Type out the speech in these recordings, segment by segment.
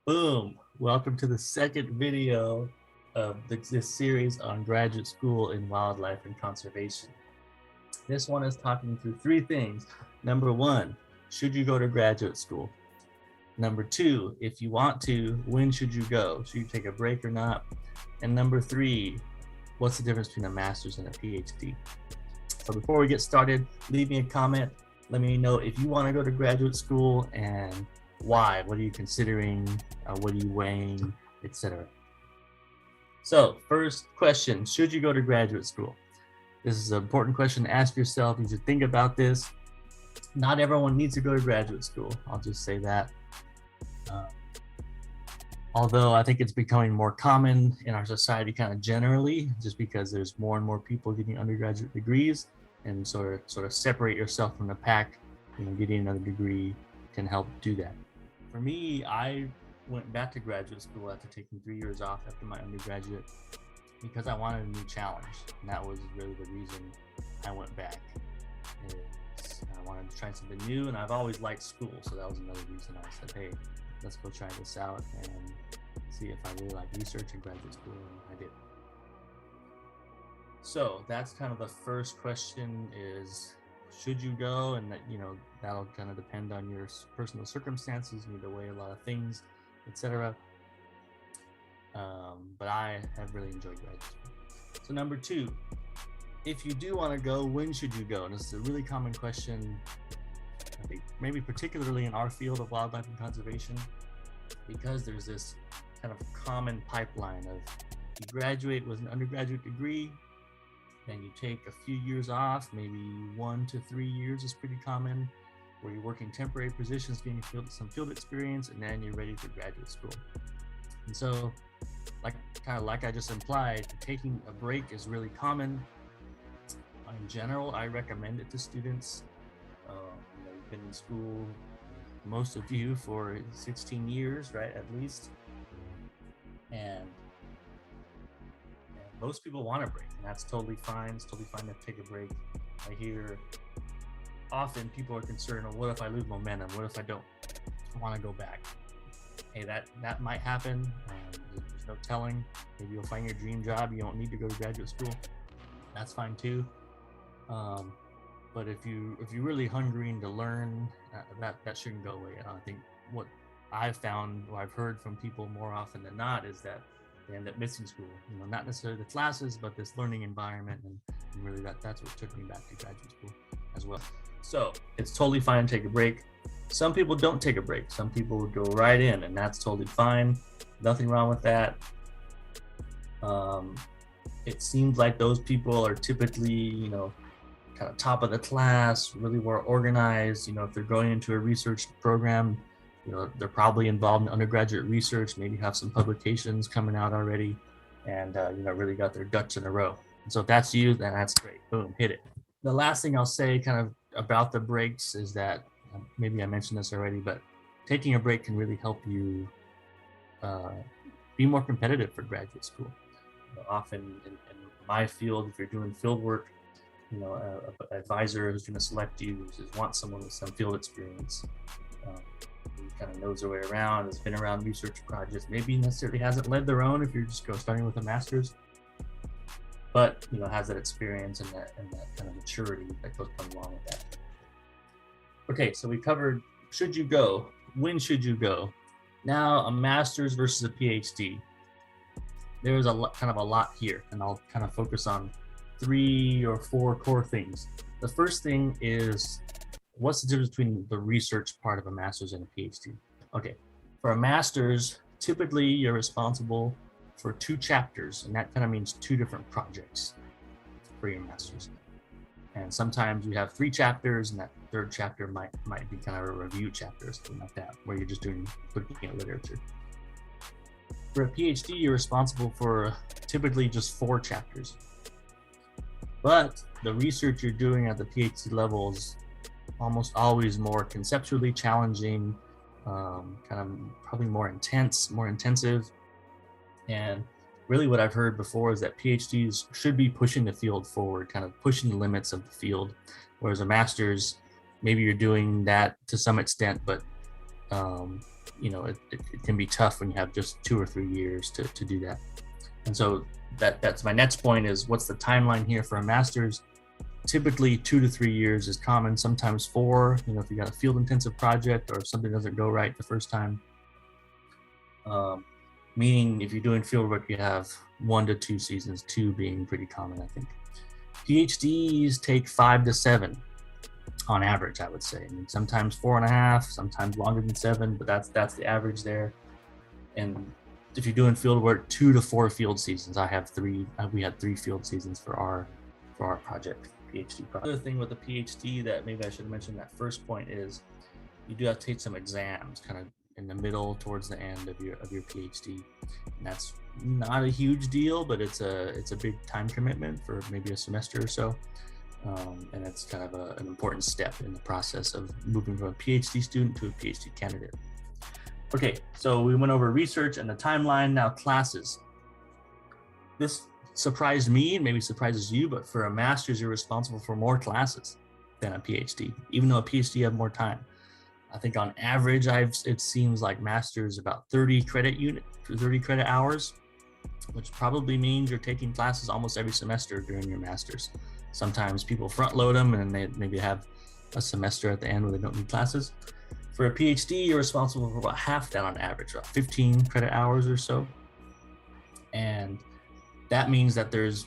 Boom! Welcome to the second video of this series on graduate school in wildlife and conservation. This one is talking through three things. Number one, should you go to graduate school? Number two, if you want to, when should you go? Should you take a break or not? And number three, what's the difference between a master's and a PhD? So before we get started, leave me a comment. Let me know if you want to go to graduate school and why. What are you considering? What are you weighing, etc. So first question, should you go to graduate school? This is an important question to ask yourself. You should think about this. Not everyone needs to go to graduate school. I'll just say that. Although I think it's becoming more common in our society kind of generally, just because there's more and more people getting undergraduate degrees, and sort of separate yourself from the pack. Getting another degree can help do that. For me, I went back to graduate school after taking 3 years off after my undergraduate because I wanted a new challenge, and that was really the reason I went back. I wanted to try something new, and I've always liked school, so that was another reason I said, hey, let's go try this out and see if I really like research in graduate school, and I did. So that's kind of the first question is, should you go? And that, that'll kind of depend on your personal circumstances. You need to weigh a lot of things, etc. But I have really enjoyed graduate school. So number two, if you do want to go, when should you go? And this is a really common question, I think maybe particularly in our field of wildlife and conservation, because there's this kind of common pipeline of you graduate with an undergraduate degree, then you take a few years off, maybe 1 to 3 years is pretty common, where you're working temporary positions, getting some field experience, and then you're ready for graduate school. And so, like I just implied, taking a break is really common. In general, I recommend it to students. You've been in school, most of you, for 16 years, right, at least. And most people want a break, and that's totally fine. It's totally fine to take a break. I hear often people are concerned, well, what if I lose momentum? What if I don't want to go back? Hey, that might happen. There's no telling. Maybe you'll find your dream job. You don't need to go to graduate school. That's fine too. But if you're really hungering to learn, that shouldn't go away. I think what I've found, or I've heard from people more often than not, is that they end up missing school. Not necessarily the classes, but this learning environment, and really that's what took me back to graduate school as well. So it's totally fine to take a break. Some people don't take a break. Some people would go right in, and that's totally fine. Nothing wrong with that. It seems like those people are typically, kind of top of the class, really well organized. If they're going into a research program, they're probably involved in undergraduate research, maybe have some publications coming out already, and really got their ducks in a row. And so if that's you, then that's great. Boom, hit it. The last thing I'll say kind of about the breaks is that, maybe I mentioned this already, but taking a break can really help you be more competitive for graduate school. Often in my field, if you're doing field work, an advisor who's going to select you wants someone with some field experience. Who kind of knows their way around, has been around research projects, maybe necessarily hasn't led their own if you're just starting with a master's, but has that experience and that kind of maturity that goes along with that. Okay, so we covered should you go, when should you go. Now a master's versus a PhD. There's a lot here, and I'll kind of focus on 3 or 4 core things. The first thing is, what's the difference between the research part of a master's and a PhD? Okay, for a master's, typically you're responsible for 2 chapters, and that kind of means 2 different projects for your master's. And sometimes you have 3 chapters, and that 3rd chapter might be kind of a review chapter or something like that, where you're just looking at literature. For a PhD, you're responsible for typically just 4 chapters. But the research you're doing at the PhD level is almost always more conceptually challenging, kind of probably more intensive. And really what I've heard before is that PhDs should be pushing the field forward, kind of pushing the limits of the field, whereas a master's, maybe you're doing that to some extent, but it can be tough when you have just 2 or 3 years to do that. And so that's my next point is, what's the timeline here for a master's? Typically 2 to 3 years is common, sometimes 4, if you got a field intensive project or if something doesn't go right the first time. Meaning if you're doing field work, you have 1 to 2 seasons, 2 being pretty common, I think. PhDs take 5 to 7 on average, I would say. I mean, sometimes 4.5, sometimes longer than 7, but that's the average there. And if you're doing field work, 2 to 4 field seasons. We had 3 field seasons for our project, PhD project. Another thing with the PhD that maybe I should have mentioned that first point is you do have to take some exams kind of in the middle towards the end of your PhD. And that's not a huge deal, but it's a big time commitment for maybe a semester or so. And it's kind of an important step in the process of moving from a PhD student to a PhD candidate. Okay, so we went over research and the timeline. Now classes. This surprised me and maybe surprises you, but for a master's, you're responsible for more classes than a PhD, even though a PhD have more time. I think on average, it seems like master's about 30 credit hours, which probably means you're taking classes almost every semester during your master's. Sometimes people front load them and they maybe have a semester at the end where they don't need classes. For a PhD, you're responsible for about half that on average, about 15 credit hours or so. And that means that there's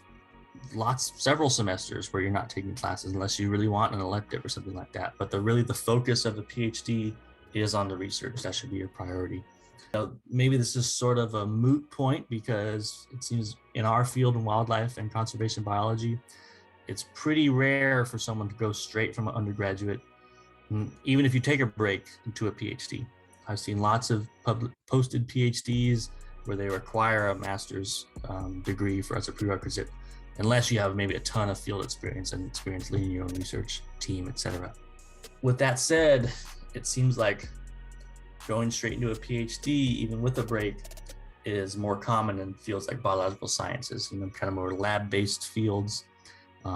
several semesters where you're not taking classes unless you really want an elective or something like that. But the focus of the PhD is on the research. That should be your priority. Now, maybe this is sort of a moot point because it seems in our field in wildlife and conservation biology, it's pretty rare for someone to go straight from an undergraduate, even if you take a break, into a PhD. I've seen lots of posted PhDs where they require a master's degree as a prerequisite, unless you have maybe a ton of field experience and experience leading your own research team, etc. With that said, it seems like going straight into a PhD, even with a break, is more common in fields like biological sciences, kind of more lab-based fields,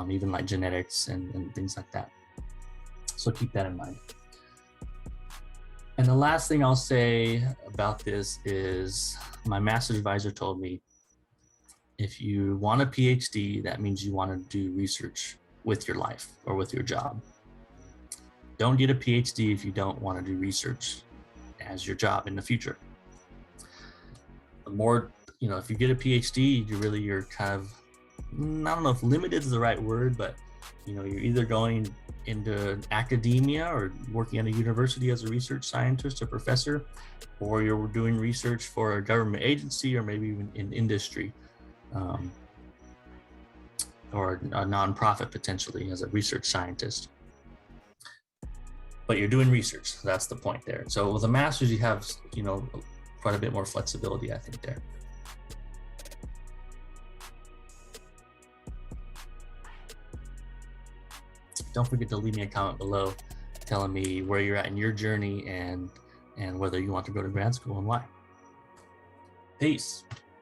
even like genetics and things like that. So keep that in mind. And the last thing I'll say about this is my master's advisor told me, if you want a PhD, that means you want to do research with your life or with your job. Don't get a PhD if you don't want to do research as your job in the future. The more, if you get a PhD, you're kind of, I don't know if limited is the right word, but you're either going into academia or working at a university as a research scientist or professor, or you're doing research for a government agency or maybe even in industry, or a nonprofit potentially as a research scientist. But you're doing research, so that's the point there. So with a master's, you have quite a bit more flexibility, I think, there. Don't forget to leave me a comment below telling me where you're at in your journey and whether you want to go to grad school and why. Peace.